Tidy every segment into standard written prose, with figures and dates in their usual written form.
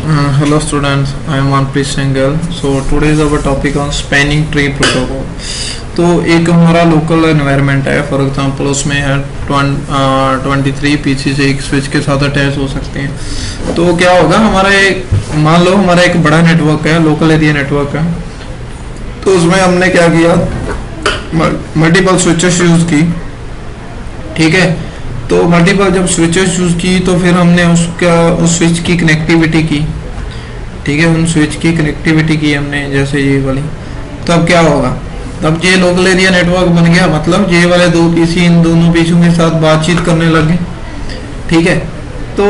Hello students, I am Manpreet Singhal. So today is our topic on spanning tree protocol. तो एक हमारा local environment है, for example उसमें है 23 pieces एक स्विच के साथ अटैच हो सकते हैं। तो क्या होगा, हमारा एक मान लो हमारा एक बड़ा नेटवर्क है, लोकल एरिया नेटवर्क है। तो उसमें हमने क्या किया, मल्टीपल स्विचेस यूज की। ठीक है, तो मल्टीपल जब स्विचेस यूज की तो फिर हमने उस स्विच की कनेक्टिविटी की। ठीक है, उन स्विच की कनेक्टिविटी की हमने, जैसे ये वाली। तो अब क्या होगा, अब ये लोकल एरिया नेटवर्क बन गया, मतलब ये वाले दो पीसी इन दोनों पीसीओ के साथ बातचीत करने लगे। ठीक है, तो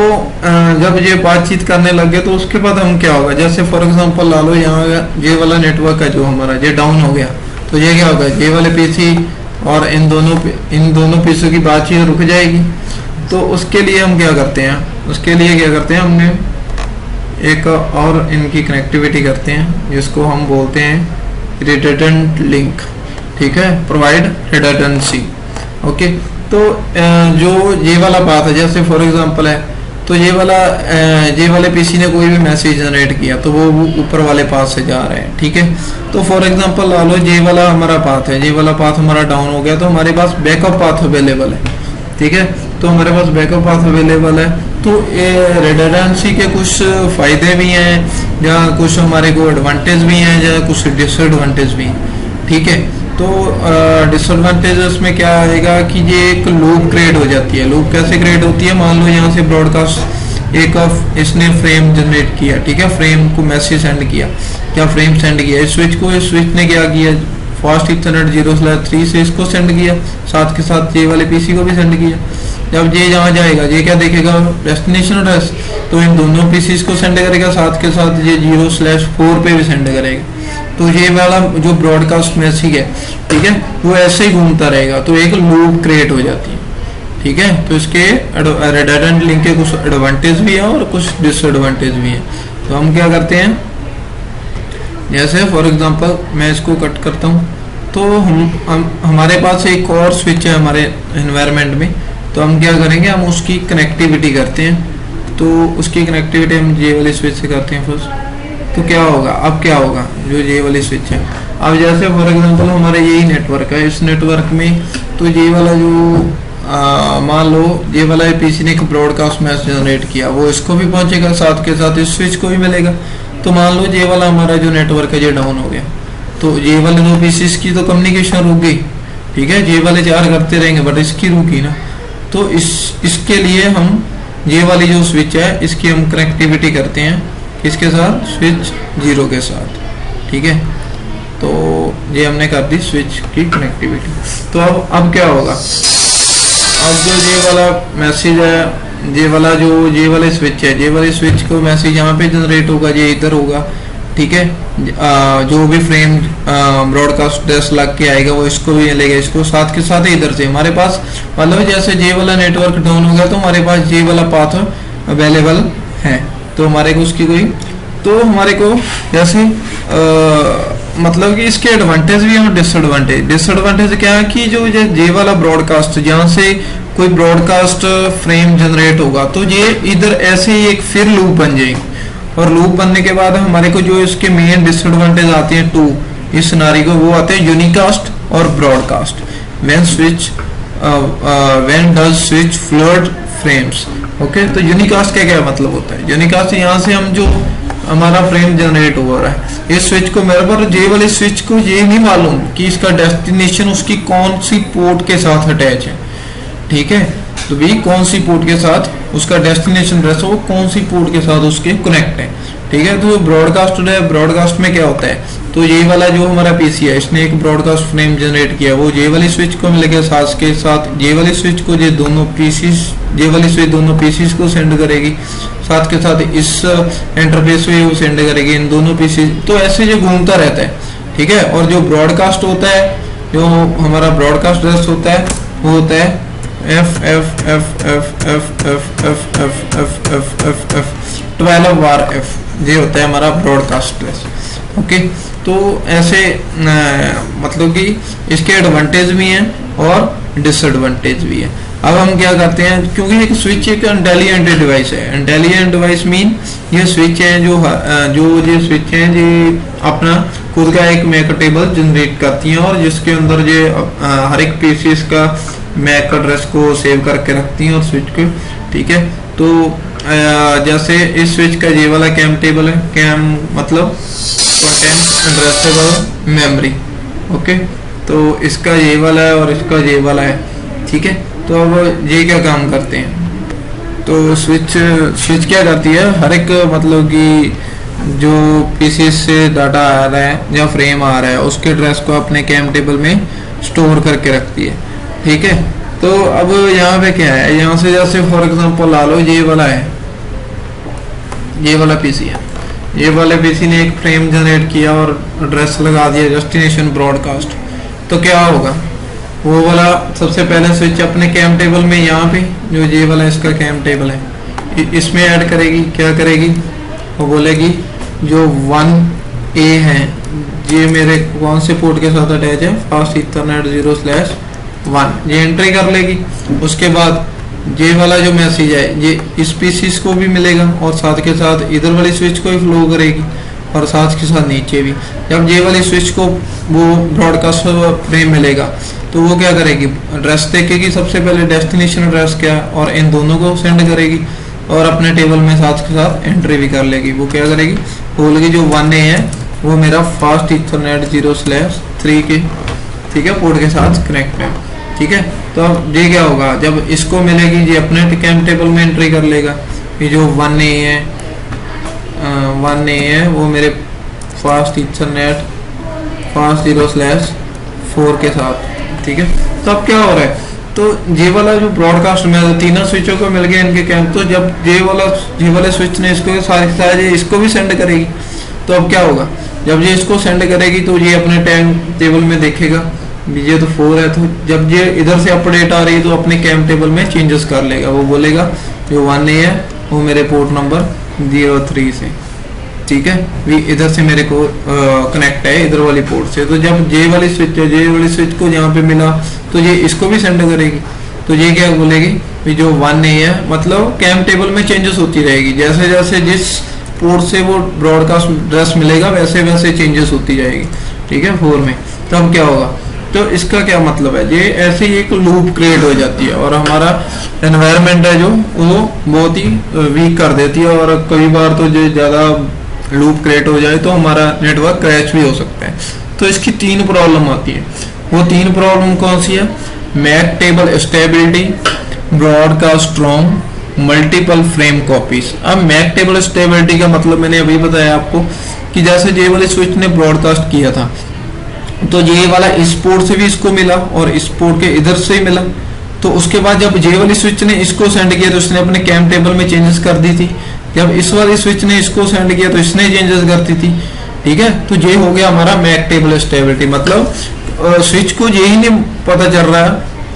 जब ये बातचीत करने लगे तो उसके बाद हम क्या होगा, जैसे फॉर एग्जांपल ला लो यहाँ ये वाला नेटवर्क है जो हमारा, ये डाउन हो गया। तो ये क्या होगा, ये वाले पीसी और इन दोनों पीसीओ की बातचीत रुक जाएगी। तो उसके लिए हम क्या करते हैं, हमने एक और इनकी कनेक्टिविटी करते हैं, जिसको हम बोलते हैं रिडंडेंट लिंक। ठीक है, प्रोवाइड रिडंडेंसी। ओके, तो जो ये वाला पाथ है, जैसे फॉर एग्जांपल है, तो ये वाले पीसी ने कोई भी मैसेज जनरेट किया तो वो ऊपर वाले पाथ से जा रहे हैं। ठीक है, तो फॉर एग्जांपल ला लो ये वाला हमारा पाथ है, ये वाला पाथ हमारा डाउन हो गया, तो हमारे पास बैकअप पाथ अवेलेबल है। ठीक है, तो हमारे पास बैकअप पाथ अवेलेबल है। तो रिडंडेंसी के कुछ फायदे भी हैं, या कुछ हमारे को एडवांटेज भी हैं, या कुछ डिसएडवांटेज भी हैं। ठीक है, तो डिसएडवांटेजेस में क्या आएगा कि ये एक लूप क्रिएट हो जाती है। लूप कैसे क्रिएट होती है, मान लो यहाँ से ब्रॉडकास्ट इसने फ्रेम जनरेट किया। ठीक है, फ्रेम को मैसेज सेंड किया, क्या फ्रेम सेंड किया इस स्विच ने क्या किया, फास्ट इथरनेट 0/3 से इसको सेंड किया, साथ के साथ ये वाले पीसी को भी सेंड किया। जब ये जहाँ जाएगा, ये क्या देखेगा, डेस्टिनेशन एड्रेस, तो इन दोनों पीसीस को सेंड करेगा, साथ के साथ ये 0/4 पे भी सेंड करेगा। तो ये वाला जो ब्रॉडकास्ट मैसेज है, ठीक है, वो ऐसे ही घूमता रहेगा, तो एक लूप क्रिएट हो जाती है। ठीक है, तो इसके रिडंडेंट लिंक के कुछ एडवांटेज भी है और कुछ डिसएडवांटेज भी है। तो हम क्या करते हैं, जैसे फॉर एग्जांपल मैं इसको कट करता हूँ, तो हमारे पास एक और स्विच है हमारे एनवायरनमेंट में। तो हम क्या करेंगे, हम उसकी कनेक्टिविटी करते हैं। तो उसकी कनेक्टिविटी हम ये वाली स्विच से करते हैं फर्स्ट। तो क्या होगा, अब क्या होगा, जो ये वाली स्विच है, अब जैसे फॉर एग्जांपल हमारा यही नेटवर्क है, इस नेटवर्क में तो ये वाला जो मान लो ये वाला पीसी ने एक ब्रॉडकास्ट मैसेज जनरेट किया, वो इसको भी पहुंचेगा, साथ के साथ इस स्विच को भी मिलेगा। तो मान लो ये वाला हमारा जो नेटवर्क है ये डाउन हो गया, तो ये वाले दो पीसीस की तो कम्युनिकेशन रुक गई। ठीक है, ये वाले 4 करते रहेंगे, बट इसकी रुकी ना। तो इसके लिए हम ये वाली जो स्विच है इसकी हम कनेक्टिविटी करते हैं, किसके साथ, स्विच 0 के साथ। ठीक है, तो ये हमने कर दी स्विच की कनेक्टिविटी। तो अब क्या होगा, अब जो ये वाला मैसेज है, ये वाले स्विच है, ये वाले स्विच को मैसेज यहाँ पे जनरेट होगा, ये इधर होगा। ठीक है, जो भी फ्रेम ब्रॉडकास्ट एड्रेस लग के आएगा वो इसको भी मिलेगा, इसको साथ के साथ इधर से हमारे पास, मतलब जैसे ये वाला नेटवर्क डाउन हो गया तो हमारे पास ये वाला पाथ अवेलेबल है। तो हमारे को उसकी कोई, तो हमारे को जैसे मतलब कि इसके एडवांटेज भी है और डिसएडवांटेज क्या है कि जो ये वाला ब्रॉडकास्ट, जहाँ से कोई ब्रॉडकास्ट फ्रेम जनरेट होगा तो ये इधर ऐसे ही एक फिर लूप बन जाएगी, और लूप बनने के बाद हमारे को जो इसके मेन डिसएडवांटेज आते हैं 2 इस सिनेरियो को, वो आते हैं यूनिकास्ट और broadcast. When does switch flood frames. Okay, तो यूनिकास्ट क्या मतलब होता है, यूनिकास्ट यहाँ से हम जो हमारा फ्रेम जनरेट हो रहा है इस स्विच को, मेरे पर ये वाले स्विच को ये नहीं मालूम कि इसका डेस्टिनेशन उसकी कौन सी पोर्ट के साथ अटैच है। ठीक है, तो भी कौन सी पोर्ट के साथ उसका डेस्टिनेशन एड्रेस, वो कौन सी पोर्ट के साथ उसके कनेक्ट है। ठीक है, तो ब्रॉडकास्ट में क्या होता है, तो ये वाला जो हमारा पीसी है इसने एक ब्रॉडकास्ट फ्रेम जनरेट किया, वो ये वाली स्विच को मिलेगा, साथ के साथ ये वाली स्विच को ये वाली स्विच दोनों पीसीस को सेंड करेगी, साथ के साथ इस इंटरफेस पे वो सेंड करेगी इन दोनों पीसी। तो ऐसे जो घूमता रहता है। ठीक है, और जो ब्रॉडकास्ट होता है, जो हमारा ब्रॉडकास्ट एड्रेस होता है वो होता है F12 ये होता है हमारा ब्रॉडकास्ट एड्रेस। ओके, तो ऐसे मतलब कि इसके एडवांटेज भी हैं और डिसएडवांटेज भी है। अब हम क्या करते हैं, क्योंकि एक स्विच एक इंटेलिजेंट डिवाइस है। इंटेलिजेंट डिवाइस मीन ये स्विच है जो ये स्विच है ये अपना खुद का एक मैक टेबल जनरेट करती हैं और जिसके अंदर ये हर एक पीसीस का मैक एड्रेस को सेव करके रखती हैं और स्विच को, ठीक है। तो जैसे इस स्विच का ये वाला कैम टेबल है, कैम मतलब कंटेंट एड्रेसेबल मेमोरी, ओके। तो इसका ये वाला है और इसका ये वाला है, ठीक है। तो अब ये क्या काम करते हैं, तो स्विच क्या करती है, हर एक मतलब कि जो पीसी से डाटा आ रहा है या फ्रेम आ रहा है उसके एड्रेस को अपने कैम टेबल में स्टोर करके रखती है, ठीक है। तो अब यहाँ पे क्या है, यहाँ से जैसे फॉर एग्जांपल ला लो ये वाला है, ये वाला पीसी है, ये वाले पीसी ने एक फ्रेम जनरेट किया और एड्रेस लगा दिया डेस्टिनेशन ब्रॉडकास्ट। तो क्या होगा, वो वाला सबसे पहले स्विच अपने कैम टेबल में यहाँ पे जो ये वाला इसका कैम टेबल है इसमें ऐड करेगी, क्या करेगी, वो बोलेगी जो 1A है ये मेरे कौन से पोर्ट के साथ अटैच है, फास्ट इथरनेट 0/1, ये एंट्री कर लेगी। उसके बाद ये वाला जो मैसेज है ये इस पीसी को भी मिलेगा और साथ के साथ इधर वाली स्विच को भी फ्लो करेगी और साथ के साथ नीचे भी। जब ये वाली स्विच को वो ब्रॉडकास्ट फ्रेम मिलेगा तो वो क्या करेगी, एड्रेस देखेगी सबसे पहले डेस्टिनेशन एड्रेस क्या है और इन दोनों को सेंड करेगी और अपने टेबल में साथ के साथ एंट्री भी कर लेगी। वो क्या करेगी, बोलेगी जो 1A है वो मेरा फास्ट इथरनेट 0/3 के, ठीक है, पोर्ट के साथ कनेक्ट है, ठीक है। तो अब ये क्या होगा, जब इसको मिलेगी ये अपने कैम टेबल में एंट्री कर लेगा कि जो 1A है वो मेरे फास्ट इथरनेट फास्ट 0/4 के साथ, ठीक है। तो अब क्या हो रहा है, तो ये वाला जो ब्रॉडकास्ट में तीनों स्विचों को मिल गया इनके कैम, तो जब ये वाले स्विच ने इसको सारे इसको भी सेंड करेगी। तो अब क्या होगा, जब ये इसको सेंड करेगी तो ये अपने टाइम टेबल में देखेगा ये तो 4 है, तो जब ये इधर से अपडेट आ रही है तो अपने कैम टेबल में चेंजेस कर लेगा। वो बोलेगा जो 1A है वो मेरे पोर्ट नंबर 03 से, ठीक है, भी इधर से मेरे को कनेक्ट है इधर वाली पोर्ट से। तो जब ये वाली स्विच को यहाँ पे मिला तो ये इसको भी सेंड करेगी। तो ये क्या बोलेगी, भी जो 1A है मतलब कैम टेबल में चेंजेस होती रहेगी, जैसे जैसे जिस पोर्ट से वो ब्रॉडकास्ट एड्रेस मिलेगा वैसे वैसे चेंजेस होती जाएगी, ठीक है, 4 में। तो अब क्या होगा, तो इसका क्या मतलब है, ये ऐसे ही एक लूप क्रिएट हो जाती है और हमारा एनवायरनमेंट है जो वो बहुत ही वीक कर देती है और कई बार तो जो ज़्यादा लूप क्रिएट हो जाए तो हमारा नेटवर्क क्रैश भी हो सकता है। तो इसकी 3 प्रॉब्लम आती है। वो 3 प्रॉब्लम कौन सी है, MAC table stability, broadcast strong, multiple frame copies. अब मैक टेबल स्टेबिलिटी का मतलब मैंने अभी बताया आपको कि जैसे ये वाले स्विच ने ब्रॉडकास्ट किया था तो ये वाला इस पोर्ट से भी इसको मिला और इस पोर्ट के इधर से ही मिला। तो उसके बाद जब ये वाली स्विच ने इसको सेंड किया तो इसने अपने कैम टेबल में चेंजेस कर दी थी। जब इस वाली स्विच ने इसको सेंड किया तो इसने चेंजेस करती थी, ठीक है। तो ये हो गया हमारा मैक टेबल स्टेबिलिटी, मतलब स्विच को यही नहीं पता चल रहा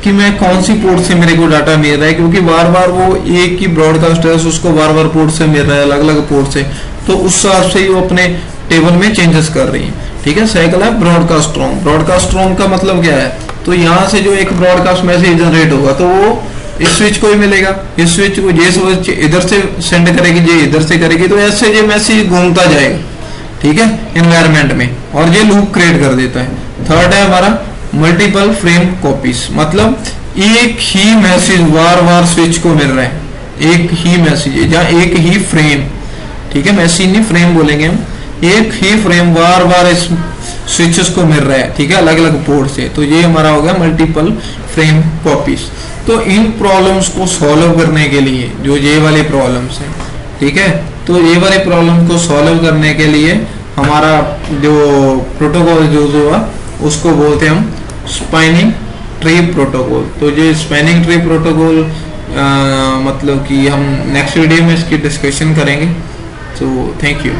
कि मैं कौन सी पोर्ट से मेरे को डाटा मिल रहा है, क्योंकि बार बार वो एक ही ब्रॉडकास्ट है उसको बार बार पोर्ट से मिल रहा है, अलग अलग पोर्ट से, तो उस हिसाब से ही वो अपने टेबल में चेंजेस कर रही है, ठीक है। सेकंड है ब्रॉडकास्ट स्ट्रॉन्ग। ब्रॉडकास्ट स्ट्रॉन्ग का मतलब क्या है, तो यहाँ से जो एक ब्रॉडकास्ट मैसेज जनरेट होगा तो वो इस स्विच को ही मिलेगा, इस स्विच को ये स्विच इधर से सेंड करेगी, ये इधर से करेगी, तो ऐसे ये मैसेज घूमता जाएगा, ठीक है, एनवायरनमेंट में, और ये लूप क्रिएट कर देता है। थर्ड है हमारा मल्टीपल फ्रेम कॉपीज, मतलब एक ही मैसेज बार बार स्विच को मिल रहा है, एक ही मैसेज या एक ही फ्रेम, ठीक है, मैसेज नहीं फ्रेम बोलेंगे हम, एक ही फ्रेम बार बार इस स्विचेस को मिल रहा है, ठीक है, अलग अलग पोर्ट से। तो ये हमारा हो गया मल्टीपल फ्रेम कॉपीज। तो इन प्रॉब्लम्स को सॉल्व करने के लिए जो ये वाली प्रॉब्लम्स हैं, ठीक है, तो ये वाले प्रॉब्लम को सॉल्व करने के लिए हमारा जो प्रोटोकॉल जो है उसको बोलते हैं हम स्पैनिंग ट्री प्रोटोकॉल। तो ये स्पैनिंग ट्री प्रोटोकॉल मतलब कि हम नेक्स्ट वीडियो में इसकी डिस्कशन करेंगे। तो थैंक यू।